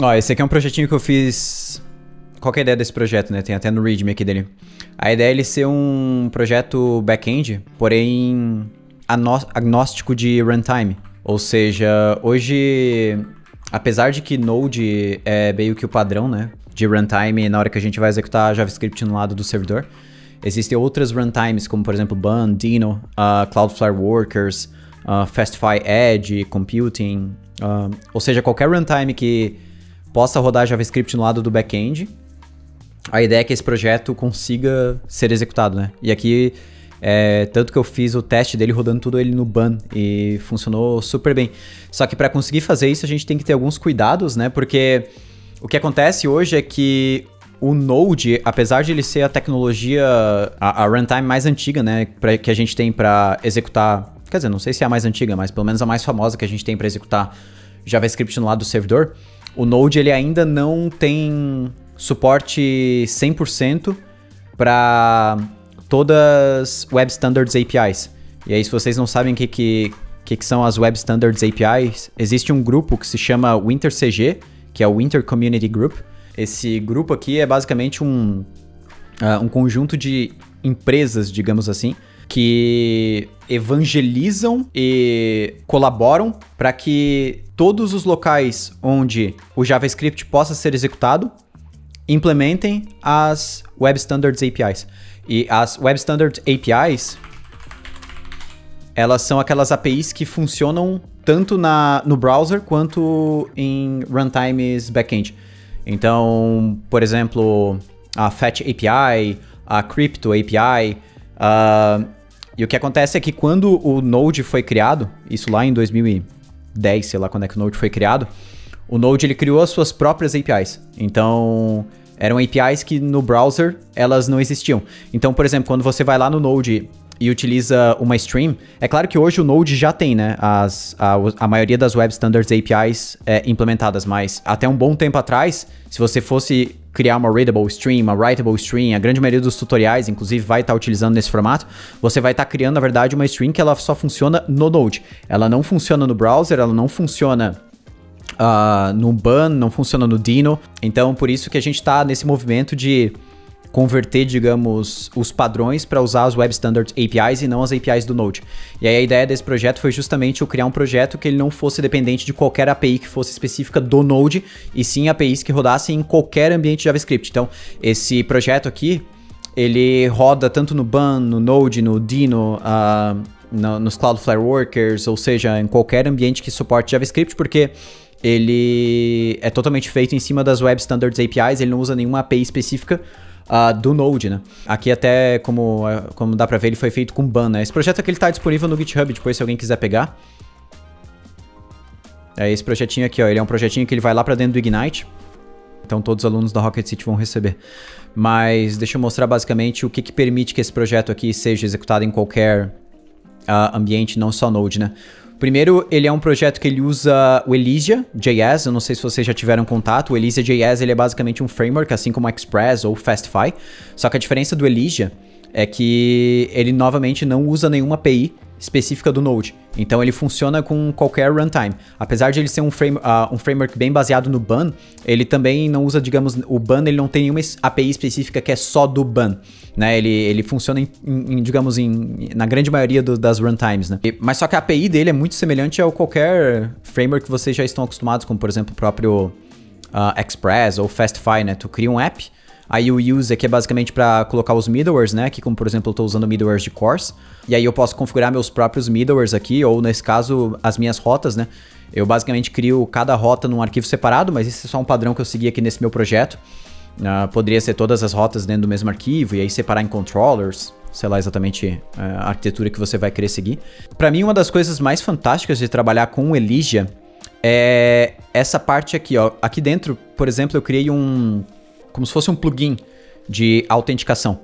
Ó, esse aqui é um projetinho que eu fiz. Qual que é a ideia desse projeto, né? Tem até no README aqui dele. A ideia é ele ser um projeto back-end, porém agnóstico de runtime. Ou seja, hoje, apesar de que Node é meio que o padrão, né, de runtime na hora que a gente vai executar JavaScript no lado do servidor, existem outras runtimes, como por exemplo Bun, Dino, Cloudflare Workers, Fastify Edge, Computing, ou seja, qualquer runtime que possa rodar JavaScript no lado do back-end. A ideia é que esse projeto consiga ser executado, né? E aqui, tanto que eu fiz o teste dele rodando tudo ele no Bun e funcionou super bem. Só que para conseguir fazer isso, a gente tem que ter alguns cuidados, né? Porque o que acontece hoje é que o Node, apesar de ele ser a tecnologia, a runtime mais antiga, né? Que a gente tem para executar... Quer dizer, não sei se é a mais antiga, mas pelo menos a mais famosa que a gente tem para executar JavaScript no lado do servidor, o Node ele ainda não tem suporte 100% para todas Web Standards APIs. E aí, se vocês não sabem o que são as Web Standards APIs, existe um grupo que se chama WinterCG, que é o Winter Community Group. Esse grupo aqui é basicamente um conjunto de empresas, digamos assim, que evangelizam e colaboram para que todos os locais onde o JavaScript possa ser executado implementem as Web Standards APIs. E as Web Standards APIs, elas são aquelas APIs que funcionam tanto no browser quanto em runtimes backend. Então, por exemplo, a Fetch API, a Crypto API. E o que acontece é que quando o Node foi criado, isso lá em 2010, sei lá quando é que o Node foi criado, o Node ele criou as suas próprias APIs. Então, eram APIs que no browser elas não existiam. Então, por exemplo, quando você vai lá no Node e utiliza uma stream, é claro que hoje o Node já tem, né, a maioria das Web Standards APIs implementadas, mas até um bom tempo atrás, se você fosse criar uma readable stream, uma writable stream, a grande maioria dos tutoriais, inclusive, vai estar utilizando nesse formato, você vai estar criando, na verdade, uma stream que ela só funciona no Node. Ela não funciona no browser, ela não funciona no Bun, não funciona no Dino. Então, por isso que a gente está nesse movimento de converter, digamos, os padrões para usar as Web Standards APIs e não as APIs do Node. E aí a ideia desse projeto foi justamente eu criar um projeto que ele não fosse dependente de qualquer API que fosse específica do Node, e sim APIs que rodassem em qualquer ambiente JavaScript. Então, esse projeto aqui, ele roda tanto no Bun, no Node, no Dino, nos Cloudflare Workers, ou seja, em qualquer ambiente que suporte JavaScript, porque ele é totalmente feito em cima das Web Standards APIs, ele não usa nenhuma API específica do Node, né? Aqui até, como dá pra ver, ele foi feito com Bun, né? Esse projeto aqui ele tá disponível no GitHub, depois se alguém quiser pegar. Esse projetinho aqui, ó, ele é um projetinho que ele vai lá pra dentro do Ignite. Então todos os alunos da Rocket City vão receber. Mas deixa eu mostrar basicamente o que permite que esse projeto aqui seja executado em qualquer ambiente, não só Node, né? Primeiro, ele é um projeto que ele usa o Elysia.js, eu não sei se vocês já tiveram contato. O Elysia.js ele é basicamente um framework, assim como o Express ou Fastify. Só que a diferença do Elysia é que ele novamente não usa nenhuma API específica do Node. Então ele funciona com qualquer runtime. Apesar de ele ser um framework bem baseado no Bun, ele também não usa, digamos, o Bun ele não tem nenhuma API específica que é só do Bun, né? Ele funciona digamos, na grande maioria das runtimes, né? Mas só que a API dele é muito semelhante a qualquer framework que vocês já estão acostumados, como por exemplo o próprio Express ou Fastify, né? Tu cria um app, aí o use aqui é basicamente para colocar os middlewares, né? Aqui como por exemplo eu estou usando middlewares de Course, e aí eu posso configurar meus próprios middlewares aqui, ou nesse caso as minhas rotas, né? Eu basicamente crio cada rota num arquivo separado, mas esse é só um padrão que eu segui aqui nesse meu projeto. Poderia ser todas as rotas dentro do mesmo arquivo, e aí separar em controllers, sei lá exatamente a arquitetura que você vai querer seguir. Para mim, uma das coisas mais fantásticas de trabalhar com o Elysia é essa parte aqui, ó. Aqui dentro, por exemplo, eu criei como se fosse um plugin de autenticação.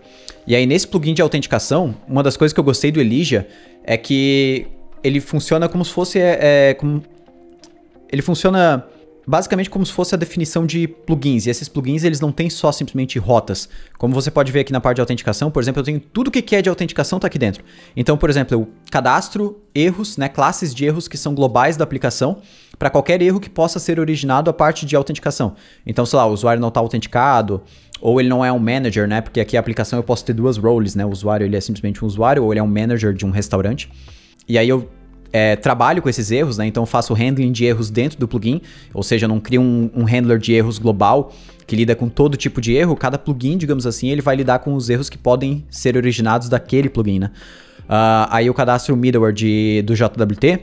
E aí, nesse plugin de autenticação, uma das coisas que eu gostei do Elysia é que ele funciona como se fosse... ele funciona basicamente como se fosse a definição de plugins. E esses plugins, eles não têm só simplesmente rotas. Como você pode ver aqui na parte de autenticação, por exemplo, eu tenho tudo que é de autenticação tá aqui dentro. Então, por exemplo, eu cadastro erros, né, classes de erros que são globais da aplicação para qualquer erro que possa ser originado a parte de autenticação. Então, sei lá, o usuário não está autenticado, ou ele não é um manager, né? Porque aqui a aplicação eu posso ter duas roles, né? O usuário, ele é simplesmente um usuário, ou ele é um manager de um restaurante. E aí eu trabalho com esses erros, né? Então eu faço handling de erros dentro do plugin, ou seja, eu não crio um handler de erros global que lida com todo tipo de erro. Cada plugin, digamos assim, ele vai lidar com os erros que podem ser originados daquele plugin, né? Aí eu cadastro o middleware do JWT,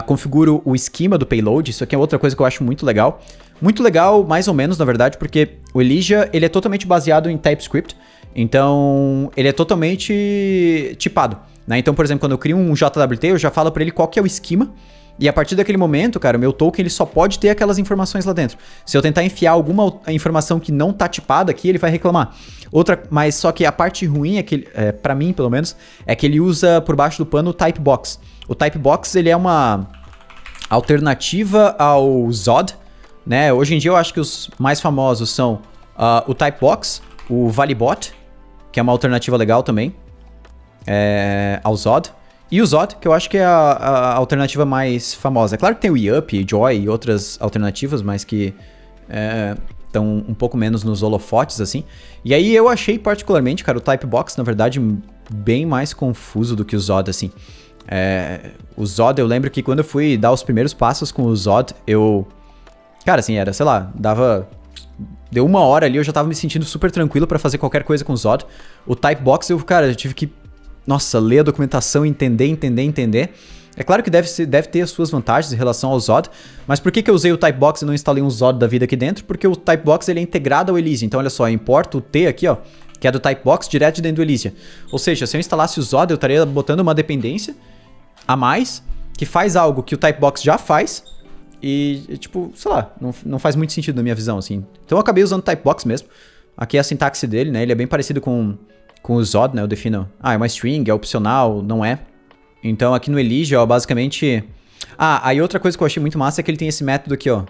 configuro o esquema do payload. Isso aqui é outra coisa que eu acho muito legal. Muito legal, mais ou menos, na verdade, porque o Elysia, ele é totalmente baseado em TypeScript, então ele é totalmente tipado. Né? Então, por exemplo, quando eu crio um JWT, eu já falo para ele qual que é o esquema, e a partir daquele momento, cara, o meu token ele só pode ter aquelas informações lá dentro. Se eu tentar enfiar alguma informação que não tá tipada aqui, ele vai reclamar. Mas só que a parte ruim, é que para mim, pelo menos, é que ele usa por baixo do pano o Typebox. O Typebox, ele é uma alternativa ao Zod, né? Hoje em dia eu acho que os mais famosos são o Typebox, o Valibot, que é uma alternativa legal também, ao Zod, e o Zod, que eu acho que é a alternativa mais famosa. É claro que tem o Yup, Joy e outras alternativas, mas que estão um pouco menos nos holofotes, assim. E aí eu achei particularmente, cara, o Typebox, na verdade, bem mais confuso do que o Zod, assim. O Zod, eu lembro que quando eu fui dar os primeiros passos com o Zod, cara, assim, era, sei lá, deu 1 hora ali, eu já tava me sentindo super tranquilo pra fazer qualquer coisa com o Zod. O Typebox, eu tive que, nossa, ler a documentação, entender. É claro que deve ter as suas vantagens em relação ao Zod, mas por que eu usei o Typebox e não instalei um Zod da vida aqui dentro? Porque o Typebox, ele é integrado ao Elysia. Então, olha só, eu importo o T aqui, ó, que é do Typebox, direto de dentro do Elysia. Ou seja, se eu instalasse o Zod, eu estaria botando uma dependência a mais, que faz algo que o Typebox já faz, e, tipo, sei lá, não faz muito sentido na minha visão, assim. Então eu acabei usando o Typebox mesmo. Aqui é a sintaxe dele, né? Ele é bem parecido com o Zod, né? Eu defino, é uma string, é opcional, não é. Então aqui no Elysia, ó, basicamente... aí outra coisa que eu achei muito massa é que ele tem esse método aqui, ó.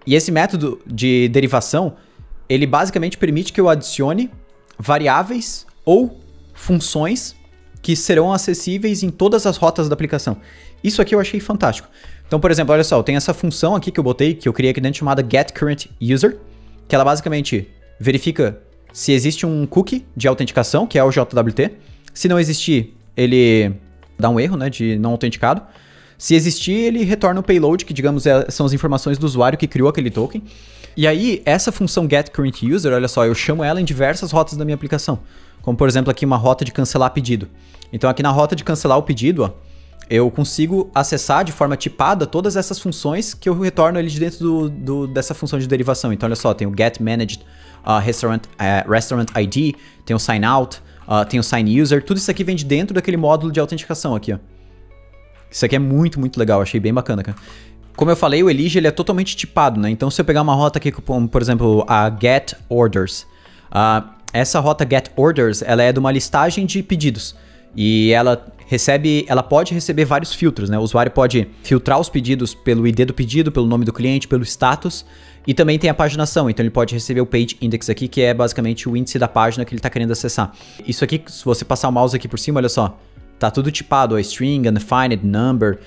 E esse método de derivação, ele basicamente permite que eu adicione variáveis ou funções que serão acessíveis em todas as rotas da aplicação. Isso aqui eu achei fantástico. Então, por exemplo, olha só, tem essa função aqui que eu botei, que eu criei aqui dentro, chamada getCurrentUser, que ela basicamente verifica se existe um cookie de autenticação, que é o JWT. Se não existir, ele dá um erro, né, de não autenticado. Se existir, ele retorna o payload, que, digamos, são as informações do usuário que criou aquele token. E aí, essa função getCurrentUser, olha só, eu chamo ela em diversas rotas da minha aplicação. Como, por exemplo, aqui uma rota de cancelar pedido. Então, aqui na rota de cancelar o pedido, ó, eu consigo acessar de forma tipada todas essas funções que eu retorno ali de dentro dessa função de derivação. Então, olha só, tem o getManaged Restaurant ID, tem o signout, tem o signUser, tudo isso aqui vem de dentro daquele módulo de autenticação aqui, ó. Isso aqui é muito, muito legal, achei bem bacana, cara. Como eu falei, o Elysia, ele é totalmente tipado, né? Então, se eu pegar uma rota aqui, como, por exemplo, a getOrders, essa rota getOrders, ela é de uma listagem de pedidos. E ela pode receber vários filtros, né? O usuário pode filtrar os pedidos pelo ID do pedido, pelo nome do cliente, pelo status, e também tem a paginação. Então ele pode receber o page index aqui, que é basicamente o índice da página que ele está querendo acessar. Isso aqui, se você passar o mouse aqui por cima, olha só, tá tudo tipado, a string, undefined, number,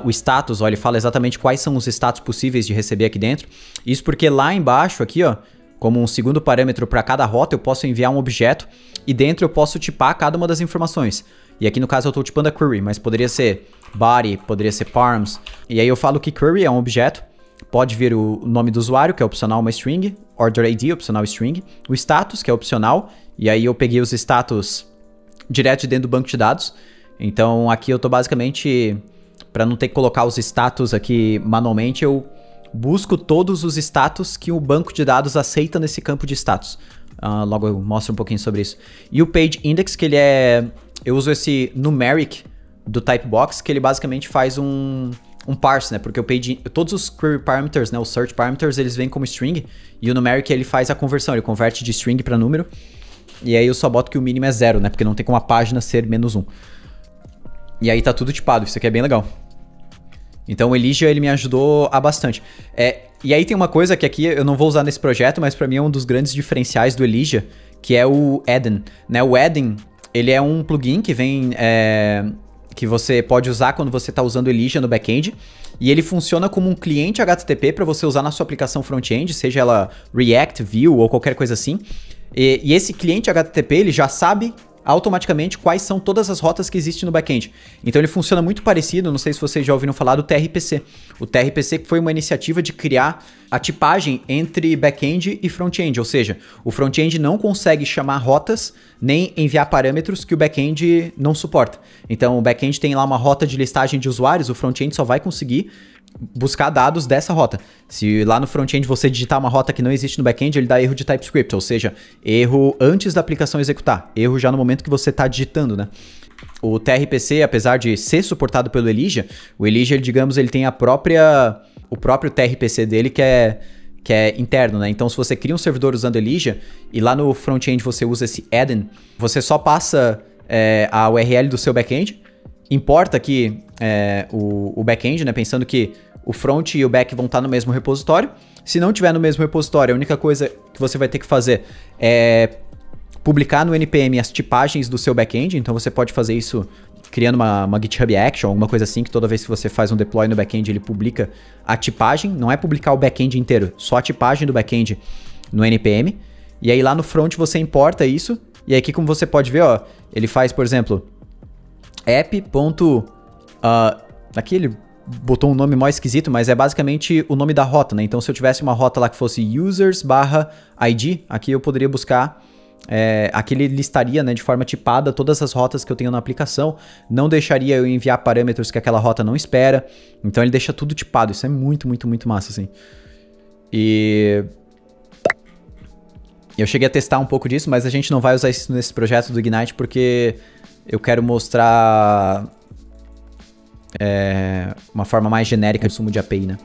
o status, ó, ele fala exatamente quais são os status possíveis de receber aqui dentro. Isso porque lá embaixo aqui, ó, como um segundo parâmetro para cada rota, eu posso enviar um objeto e dentro eu posso tipar cada uma das informações. E aqui no caso eu estou tipando a query, mas poderia ser body, poderia ser params. E aí eu falo que query é um objeto, pode vir o nome do usuário, que é opcional uma string, order ID, opcional string, o status, que é opcional, e aí eu peguei os status direto de dentro do banco de dados. Então aqui eu estou basicamente, para não ter que colocar os status aqui manualmente, eu busco todos os status que o banco de dados aceita nesse campo de status. Logo eu mostro um pouquinho sobre isso. E o page index, que ele é... Eu uso esse numeric do Typebox, que ele basicamente faz um parse, né? Porque o page, todos os query parameters, né? Os search parameters, eles vêm como string. E o numeric, ele faz a conversão. Ele converte de string para número. E aí eu só boto que o mínimo é 0, né? Porque não tem como a página ser -1. E aí tá tudo tipado. Isso aqui é bem legal. Então o Elysia, ele me ajudou a bastante. E aí tem uma coisa que aqui eu não vou usar nesse projeto, mas pra mim é um dos grandes diferenciais do Elysia, que é o Add-in, né? O Add-in, ele é um plugin que vem... que você pode usar quando você está usando o Elysia no back-end, e ele funciona como um cliente HTTP para você usar na sua aplicação front-end, seja ela React, Vue ou qualquer coisa assim. E esse cliente HTTP, ele já sabe automaticamente quais são todas as rotas que existem no back-end. Então ele funciona muito parecido, não sei se vocês já ouviram falar do TRPC. O TRPC foi uma iniciativa de criar a tipagem entre back-end e front-end, ou seja, o front-end não consegue chamar rotas nem enviar parâmetros que o back-end não suporta. Então o back-end tem lá uma rota de listagem de usuários, o front-end só vai conseguir buscar dados dessa rota. Se lá no front-end você digitar uma rota que não existe no back-end, ele dá erro de TypeScript, ou seja, erro antes da aplicação executar, erro já no momento que você está digitando, né? O TRPC, apesar de ser suportado pelo Elysia, o Elysia, digamos, ele tem o próprio TRPC dele que é interno, né? Então, se você cria um servidor usando Elysia e lá no front-end você usa esse add-in, você só passa a URL do seu back-end, importa aqui o back-end, né? Pensando que o front e o back vão estar no mesmo repositório. Se não tiver no mesmo repositório, a única coisa que você vai ter que fazer é publicar no NPM as tipagens do seu back-end. Então você pode fazer isso criando uma GitHub Action, alguma coisa assim, que toda vez que você faz um deploy no back-end, ele publica a tipagem. Não é publicar o back-end inteiro, só a tipagem do back-end no NPM. E aí lá no front você importa isso. E aí aqui, como você pode ver, ó, ele faz, por exemplo, app. Aqui ele botou um nome mais esquisito, mas é basicamente o nome da rota, né? Então, se eu tivesse uma rota lá que fosse users/id, aqui eu poderia buscar, aqui ele listaria, né, de forma tipada todas as rotas que eu tenho na aplicação, não deixaria eu enviar parâmetros que aquela rota não espera, então ele deixa tudo tipado, isso é muito, muito, muito massa, assim. E eu cheguei a testar um pouco disso, mas a gente não vai usar isso nesse projeto do Ignite, porque eu quero mostrar uma forma mais genérica de consumo de API, né?